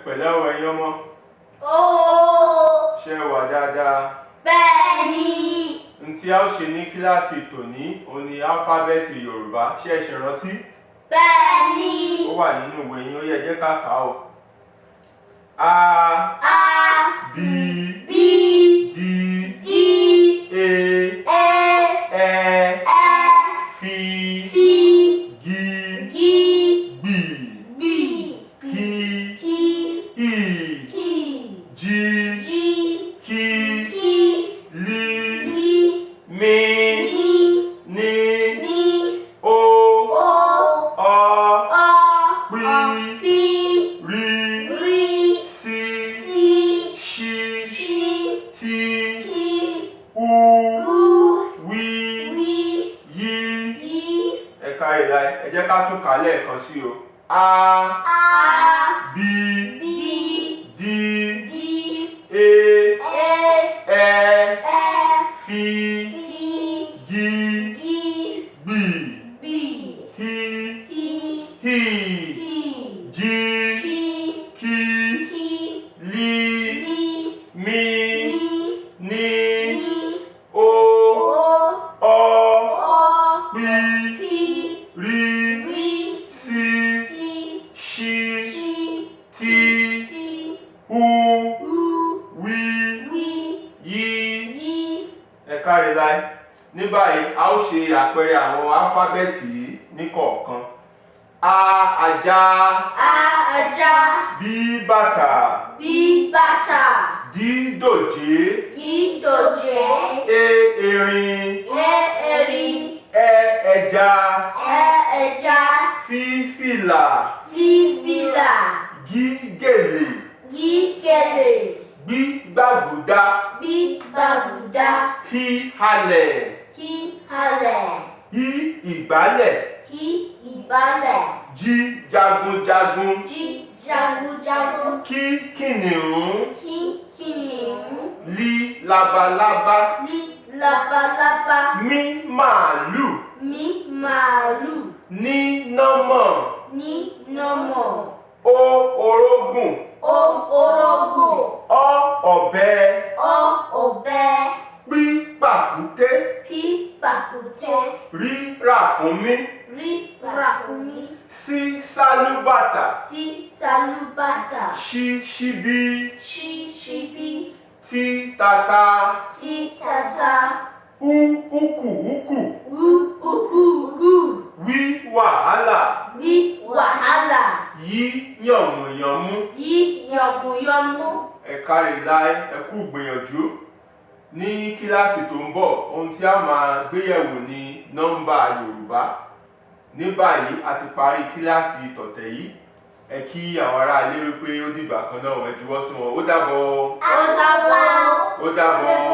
pẹ̀lẹ́ o ẹ̀yin ọmọ. Ṣé ẹ wà dáadáa? Bẹ́ẹ̀ni. N tí a ó ṣe ní kíláàsì tòní òun ni álífábẹ́ẹ̀tì Yorùbá. Ṣé ẹ ṣe rántí? Bẹ́ẹ̀ni. Ó wà nínú ìwé yín, ó yẹ jẹ́ ká kà á o. A. B. B. D. D. E. E. E. E. F. F. G. G. B. B. P. P. E. P. G. G. K. K. L. L. M. M. N. N. O. O. O. O. P. P. R. R. C. C. Sh. Sh. T. T. U. U. W. W. Y. Y. Ẹ ká ìlà ẹ jẹ́ ká tún kà á lẹ́ẹ̀kan sí o. A. A. B. B. D. D. E. E. E. E. F. F. G. G. B. B. H. H. H. H. G. G. K. K. L. L. M. M. N. N. O. O. O. O. P. P. R. R. C. C. Sh. Sh. T. T. U. U. W. W. Y. Y. Ẹ káre láì. Ní báyìí a ó ṣe àpẹẹrẹ àwọn álífábẹ́ẹ̀tì yìí ní kọ̀ọ̀kan. A. Ajá. A. Ajá. B. Bàtà. B. Bàtà. D. Dòjé. D. Dòjé. E. Erin. E. Erin. E. Ẹja. E. Ẹja. F. Fìlà. F. Fìlà. G. Gèlè. G. Gèlè. B. Gbàgùdá. B. Gbàgùdá. H. Halẹ̀. H. Halẹ̀. I. Ìgbálẹ̀. H. Ìgbálẹ̀. J. Jagunjagun. J. Jagunjagun. K. Kìnìún. K. Kìnìún. L. Labalábá. L. Labalábá. M. Màálù. M. Màálù. N. Nọ́mọ̀. N. Nọ́mọ̀. O. Orógùn. O. Orógùn. Ọ. Ọ̀bẹ. Ọ. Ọ̀bẹ. P. Pàkúté. P. Pàkúté. R. Ràkúnmí. R. Ràkúnmí. S. Sálúbàtà. S. Sálúbàtà. Ṣ. Ṣíbí. Ṣ. Ṣíbí. T. Tata. T. Tata. U. Ukùukù. U. Ukùukù. W. Wàhálà. W. Wàhálà. Y. Yànmùyánmú. Y. Yànmùyánmú. Ẹ káre láì, ẹ kú gbìyànjú. Ní kíláàsì tó ń bọ̀, ohun tí a máa gbéyẹ̀wò ni nọ́mbà Yorùbá. Ní báyìí a ti parí kíláàsì tọ̀tẹ̀ yìí. Ẹ kí àwọn ará ilé wípé ó dìgbà kan náà, ẹ juwọ́ sí wọn. Ó dàbọ̀. Ó dàbọ̀. Ó dàbọ̀.